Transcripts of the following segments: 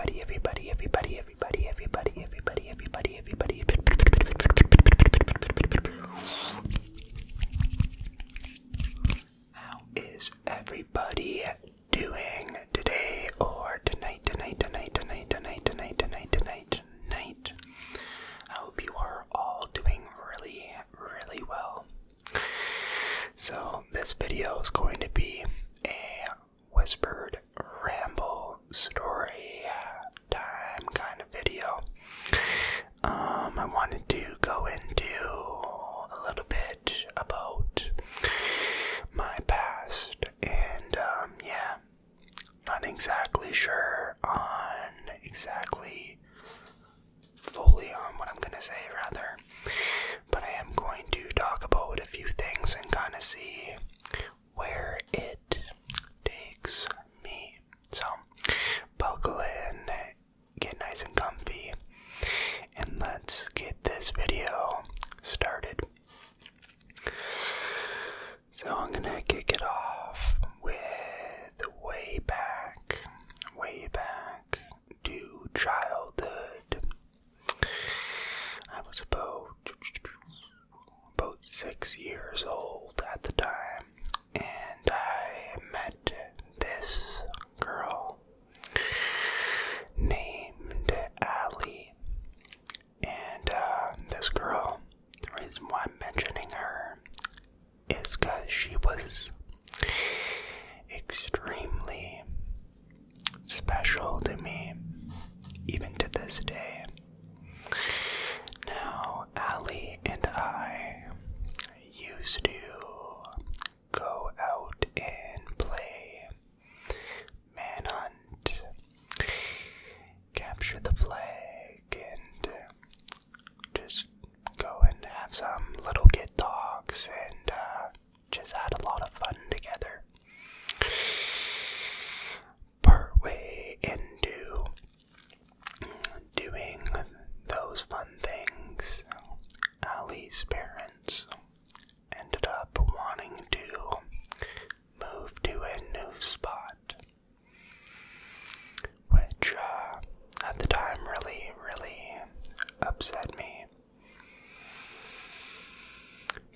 How is everybody doing today or tonight? I hope you are all doing really, really well. So this video is going to be a whispered ramble story time kind of video. I wanted to go into a little bit about my past and not exactly sure on fully on what I'm gonna say rather, but I am going to talk about a few things and kind of see where it takes me. So buckle in, get nice and comfy, and let's get this video started. So I'm gonna kick it off with way back to childhood. I was about 6 years old at the time, and I met this girl named Allie. And this girl, the reason why I'm mentioning her is because she was extremely special to me, even to this day. Now, Allie and I used to go out and play manhunt, capture the flag, and just go and have some little kid talks and just had a lot of fun together. Partway into doing those fun things, Allie's parents ended up wanting to move to a new spot, which at the time really, really upset me.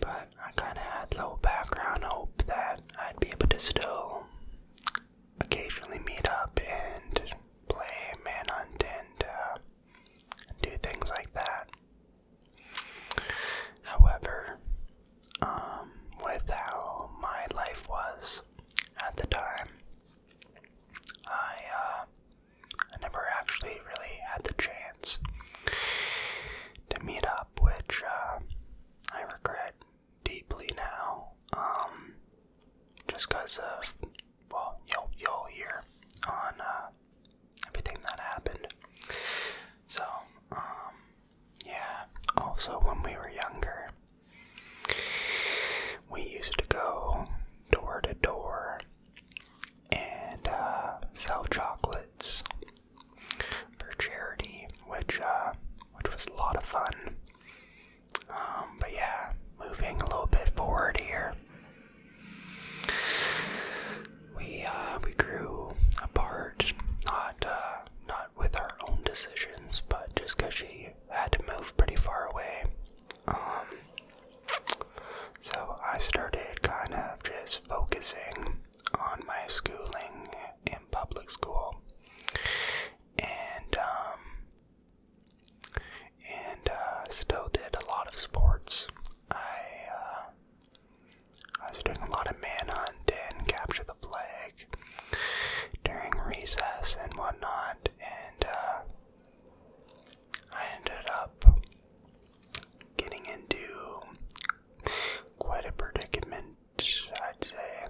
But I kind of had low background hope that I'd be able to still occasionally meet up and play manhunt and do things like that. However, with how my life was at the time, I never actually really had the chance to meet up, which I regret deeply now, just because of, well, you'll hear on everything that happened. So, also when we were younger, we used to go door to door and sell chocolates for charity, which was a lot of fun. But yeah, moving a little bit forward here, we grew apart, not with our own decisions, but just because she had to move pretty far away. So I started kind of just focusing on my schooling in public school, and still did a lot of sports. I was doing a lot of manhunt and capture the flag during recess and whatnot, and I ended up getting into quite a predicament, I'd say.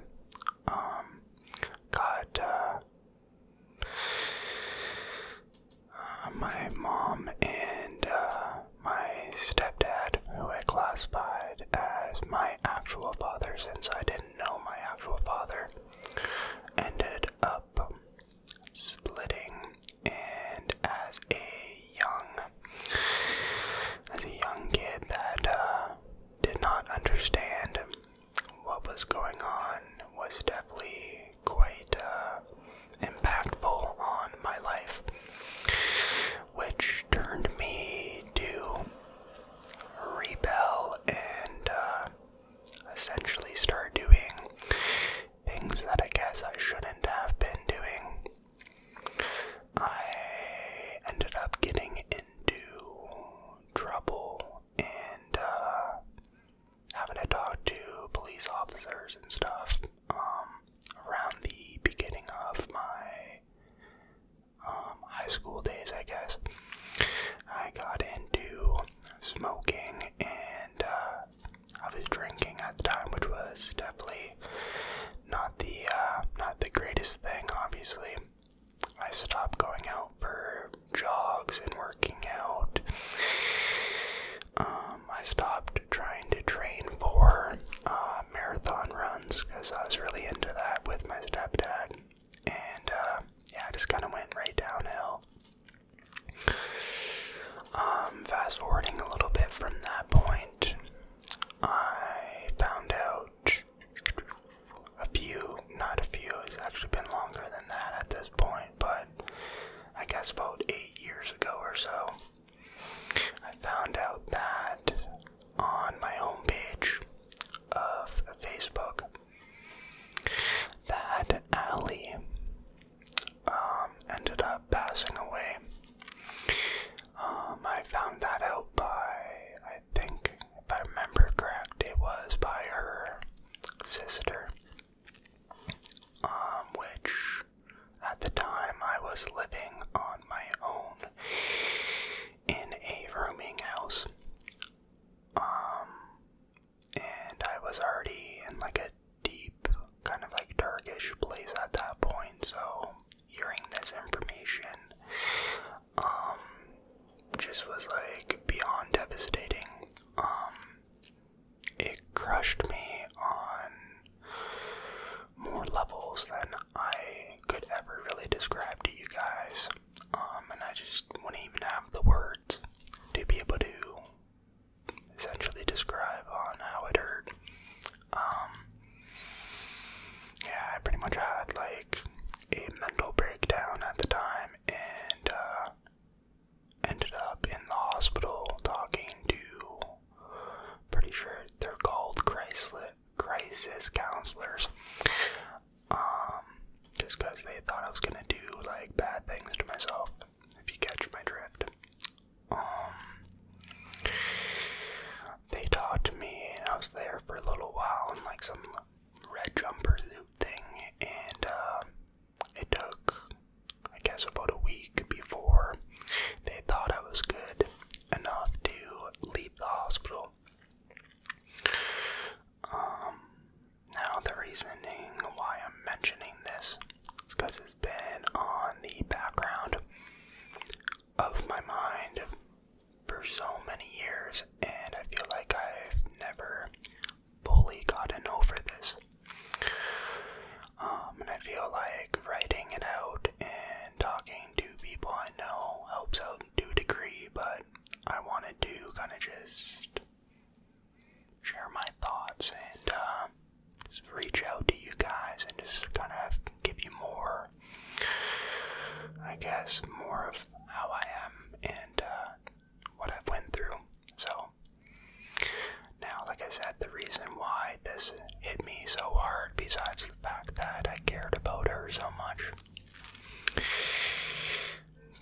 was gonna do, like, bad things to myself, if you catch my drift. They talked to me, and I was there for a little while in, like, some red jumper suit thing, and, it took, I guess, about a week before they thought I was good enough to leave the hospital. Now the reasoning why I'm mentioning this is because it's been on the background of my mind for so many years, and I feel like I've never fully gotten over this. And I feel like writing it out and talking to people I know helps out to a degree, but I wanted to kind of just share my thoughts and just reach out to you guys and just kind of give you more, I guess, more of how I am and what I've went through. So now, like I said, the reason why this hit me so hard, besides the fact that I cared about her so much,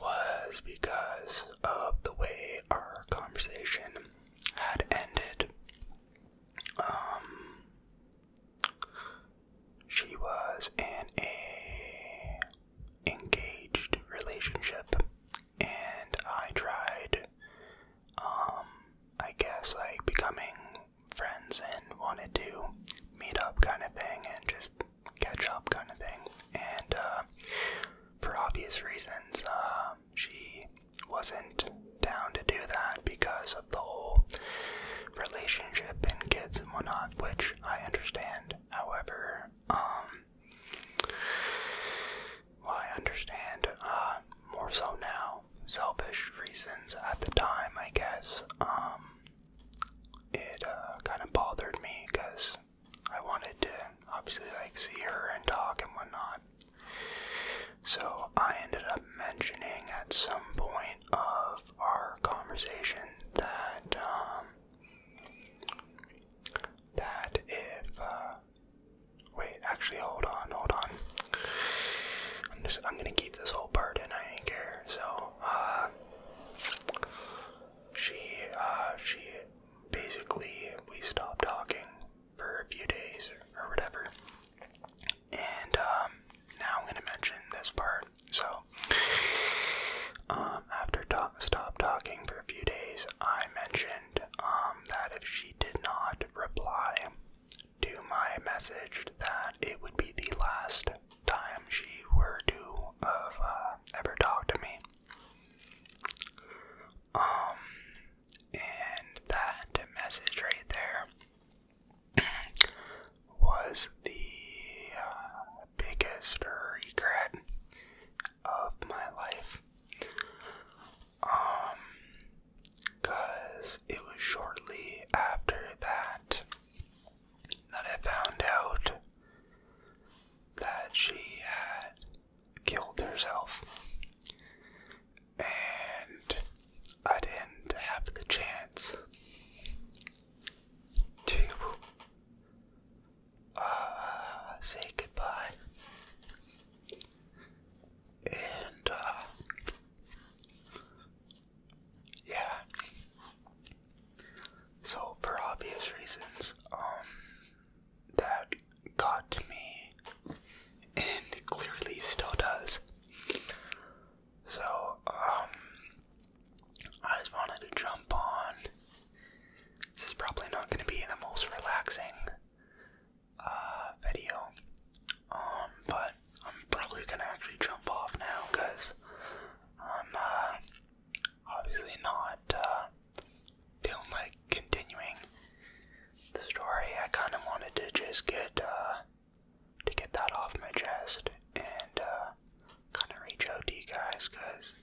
was because of the way our conversation had ended. She was in a engaged relationship, and I tried, I guess, like, becoming friends and wanted to meet up kind of thing and just catch up kind of thing. And for obvious reasons, she wasn't down to do that because of the whole relationship and kids and whatnot, which I understand. However, I understand more so now. Selfish reasons at the time, I guess. It kind of bothered me because I wanted to obviously, like, see her and talk and whatnot. So I ended up mentioning at some point of our conversation that if wait, actually, hold on. I'm gonna keep this whole part in, I didn't care. So she basically, we stopped talking for a few days or whatever, and now I'm gonna mention this part. So after stopped talking for a few days, I mentioned that if she did not reply to my message, that it would be the last time she were to have ever talked to me. And that message right there was the biggest regret of my life. Cause it was shortly after that I found out that she had killed herself. And I didn't have the chance to say goodbye. And yeah. So for obvious reasons, that got to me, and it clearly still does. So I just wanted to jump on. This is probably not going to be the most relaxing video, but I'm probably going to actually jump off now, because I'm obviously not feeling like continuing the story. I kind of wanted to just get that off my chest and kind of reach out to you guys, because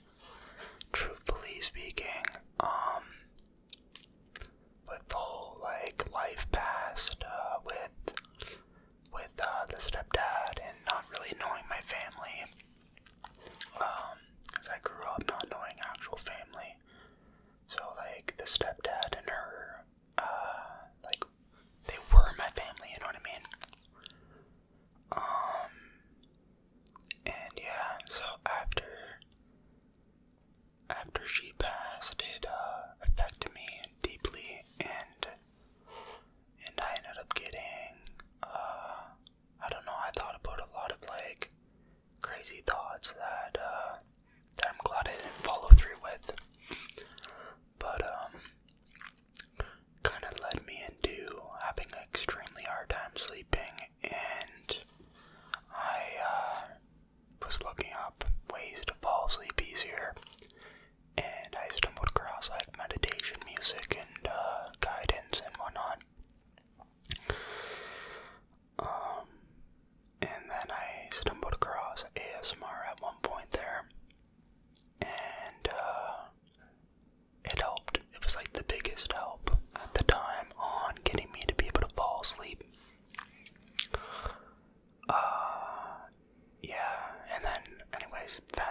truthfully speaking, with the whole, like, life past with the stepdad and not really knowing my family, because I grew up not knowing actual family. So, like, the stepdad and her, like, they were my family, you know what I mean? as fast